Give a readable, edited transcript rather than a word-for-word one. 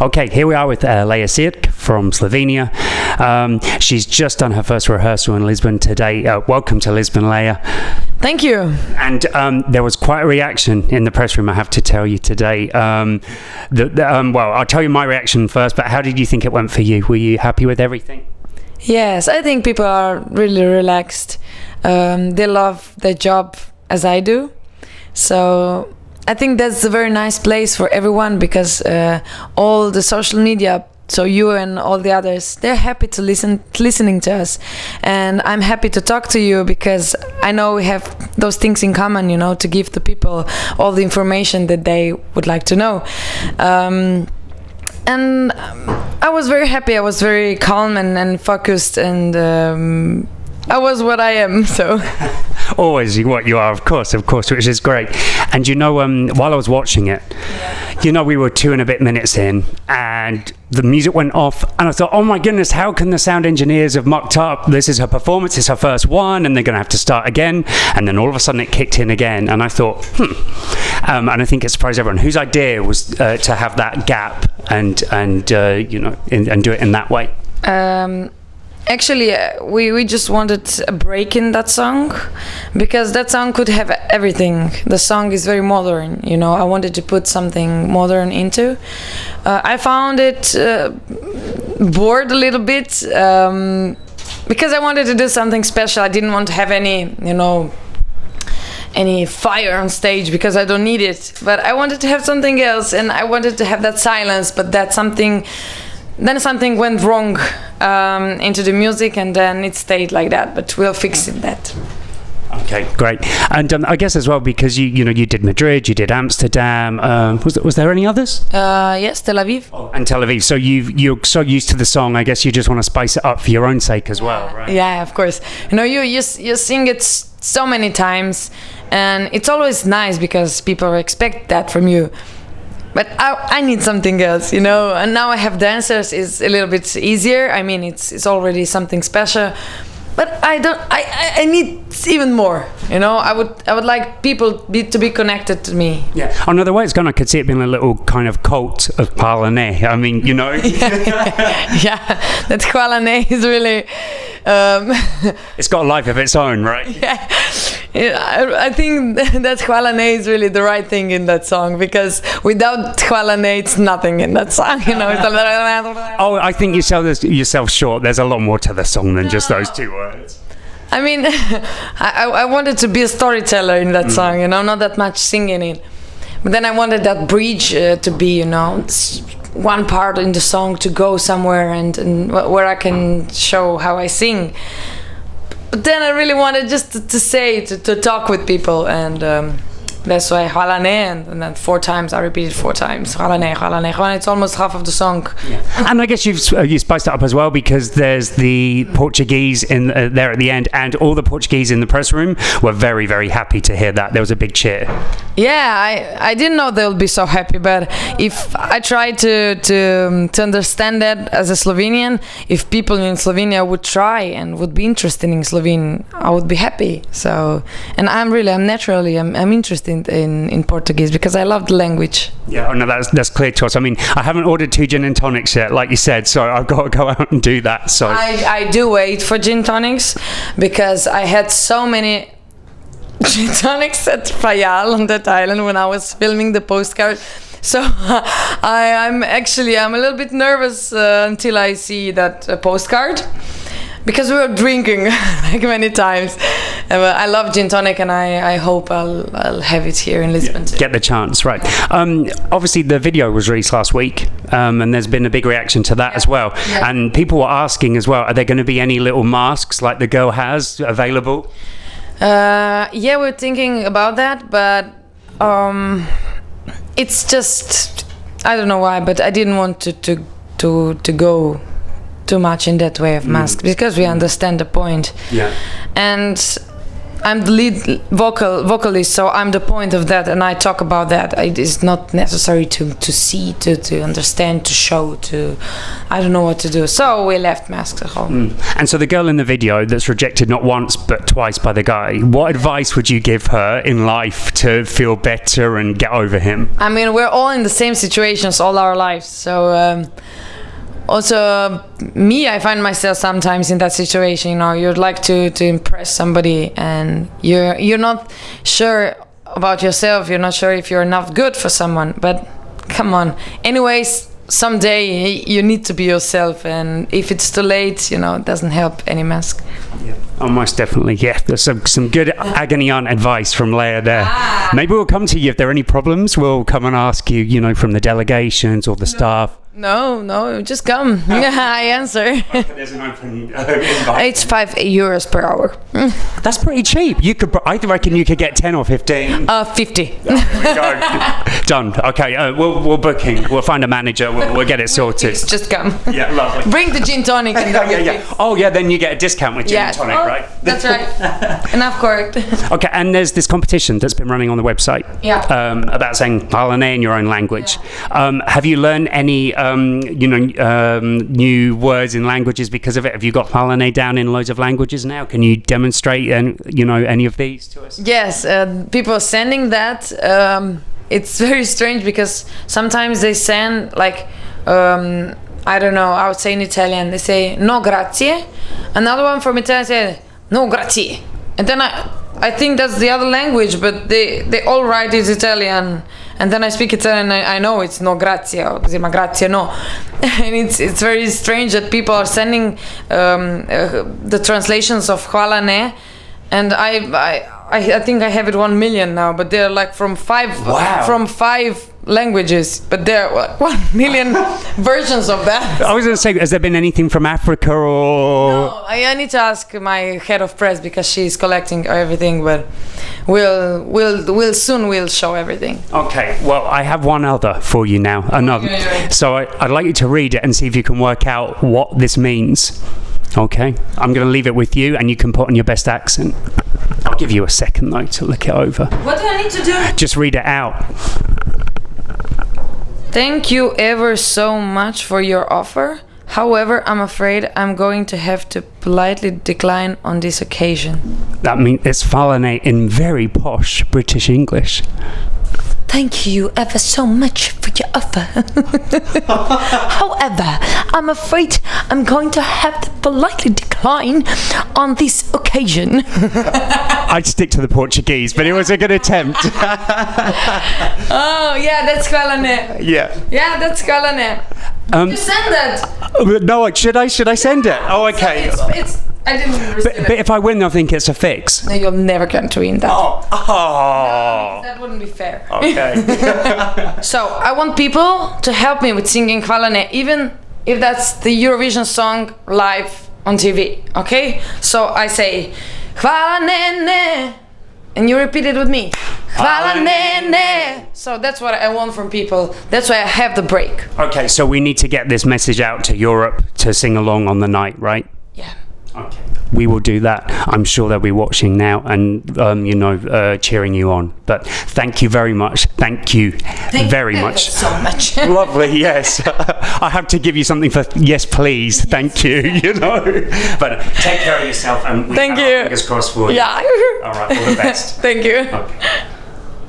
Okay, here we are with Sirk from Slovenia. She's just done her first rehearsal in Lisbon today. Welcome to Lisbon, Leia. Thank you. And there was quite a reaction in the press room, I have to tell you today. Well, I'll tell you my reaction first, but how did you think it went for you? Were you happy with everything? Yes, I think people are really relaxed. They love their job as I do. So I think that's a very nice place for everyone, because all the social media, so you and all the others, they're happy to listening to us. And I'm happy to talk to you, because I know we have those things in common, you know, to give to people all the information that they would like to know. And I was very happy. I was very calm and focused, and I was what I am, so... Always what you are, of course, which is great. And you know, while I was watching it, you know, we were 2 and a bit minutes in, and the music went off, and I thought, oh my goodness, how can the sound engineers have mucked up? This is her performance, it's her first one, and they're going to have to start again. And then all of a sudden it kicked in again, and I thought, and I think it surprised everyone. Whose idea was to have that gap and you know, and do it in that way? Actually, we just wanted a break in that song, because that song could have everything. The song is very modern, you know. I wanted to put something modern into. I found it bored a little bit, because I wanted to do something special. I didn't want to have any, you know, any fire on stage, because I don't need it. But I wanted to have something else, and I wanted to have that silence, but that something... Then something went wrong into the music, and then it stayed like that. But we'll fix it. That. Okay, great. And I guess as well, because you know, you did Madrid, you did Amsterdam. Was there any others? Yes, Tel Aviv. Oh, and Tel Aviv. So you're so used to the song. I guess you just want to spice it up for your own sake as well, right? Yeah, of course. You know, you sing it so many times, and it's always nice because people expect that from you. But I need something else, you know. And now I have dancers, is a little bit easier. I mean, it's already something special. But I need even more, you know. I would like people to be connected to me. Yeah. Oh no, the way it's gone, I could see it being a little kind of cult of Palané. I mean, you know. Yeah, that Palané is really. It's got a life of its own, right? Yeah, I think that Palané is really the right thing in that song, because without Palané, it's nothing in that song, you know. Oh, I think you sell yourself short. There's a lot more to the song than just those 2 words. I mean, I wanted to be a storyteller in that song, you know, not that much singing it. But then I wanted that bridge to be, you know, one part in the song to go somewhere and where I can show how I sing. But then I really wanted just to say, to talk with people, and that's why Palané, and then 4 times, I repeated 4 times, Palané, Palané, Palané. It's almost half of the song. Yeah. And I guess you spiced it up as well, because there's the Portuguese in there at the end, and all the Portuguese in the press room were very, very happy to hear that. There was a big cheer. Yeah, I didn't know they'll be so happy, but if I try to understand that as a Slovenian, if people in Slovenia would try and would be interested in Slovene, I would be happy. So, and I'm naturally interested in Portuguese, because I love the language. Yeah, no, that's clear to us. I mean, I haven't ordered 2 gin and tonics yet, like you said, so I've got to go out and do that. So I do wait for gin tonics, because I had so many gin tonics at Fayal on that island when I was filming the postcard. So I'm a little bit nervous until I see that postcard, because we were drinking like many times. I love gin tonic, and I hope I'll have it here in Lisbon too. Get the chance, right. Obviously the video was released last week, and there's been a big reaction to that as well. Yeah. And people were asking as well, are there going to be any little masks like the girl has available? Yeah, we're thinking about that, but it's just, I don't know why, but I didn't want to go too much in that way of masks, because we understand the point. Yeah. And I'm the lead vocalist, so I'm the point of that, and I talk about that. It is not necessary to see, to understand, to show, to... I don't know what to do. So we left masks at home. And so the girl in the video that's rejected not once but twice by the guy, what advice would you give her in life to feel better and get over him? I mean, we're all in the same situations all our lives, so... Also, me, I find myself sometimes in that situation. You know, you'd like to impress somebody, and you're not sure about yourself. You're not sure if you're enough good for someone. But come on. Anyways, someday you need to be yourself, and if it's too late, you know, it doesn't help any mask. Yeah. Oh, most definitely. Yeah, there's some good agony aunt advice from Leia there. Maybe we'll come to you if there are any problems. We'll come and ask you, you know, from the delegations or the staff. No, just come. I answer. Okay, there's an open invite. It's €5 per hour. That's pretty cheap. I reckon you could get 10 or 15. 50. There we go. Done. Okay, we'll booking. We'll find a manager. We'll get it sorted. Just come. Yeah, lovely. Bring the gin tonic and yeah. Oh, yeah. Then you get a discount with gin and tonic, right? That's right. Enough correct. Okay, and there's this competition that's been running on the website. Yeah. About saying Palane in your own language. Yeah. Have you learned any? New words in languages because of it? Have you got Palane down in loads of languages now? Can you demonstrate any of these to us? Yes, people are sending that. It's very strange because sometimes they send like I don't know, I would say in Italian they say no grazie. Another one from Italian say no grazie. And then I think that's the other language, but they all write it Italian. And then I speak Italian, I know it's no grazie, or ma grazie no. And it's very strange that people are sending the translations of hvala ne, and I think I have it 1 million now, but they're like from five languages, but there are 1 million versions of that. I was going to say, has there been anything from Africa or? No, I need to ask my head of press because she's collecting everything, but we'll soon show everything. Okay, well, I have one other for you now. Another. Okay. So I'd like you to read it and see if you can work out what this means. Okay, I'm going to leave it with you, and you can put on your best accent. I'll give you a second though to look it over. What do I need to do? Just read it out. Thank you ever so much for your offer. However, I'm afraid I'm going to have to politely decline on this occasion. That means it's Falane in very posh British English. Thank you ever so much for your offer. However, I'm afraid I'm going to have to politely decline on this occasion. I'd stick to the Portuguese, but it was a good attempt. Oh, yeah, that's Falane. Yeah. Yeah, that's Falane. You send that. No, should I send it? Oh, okay. I didn't receive But if I win, they'll think it's a fix. No, you're never going to win that. Oh. No, that wouldn't be fair. Okay. So I want people to help me with singing Falane, even if that's the Eurovision song live on TV. Okay? So I say Falane, and you repeat it with me. Falane. So that's what I want from people. That's why I have the break. Okay, so we need to get this message out to Europe to sing along on the night, right? Yeah. Okay. We will do that. I'm sure they'll be watching now and, cheering you on. But thank you very much. Thank you very much. So much. Lovely, yes. I have to give you something for yes, please. Thank you, But take care of yourself, and we have our fingers crossed for you. Yeah. All right, all the best. Thank you. Okay.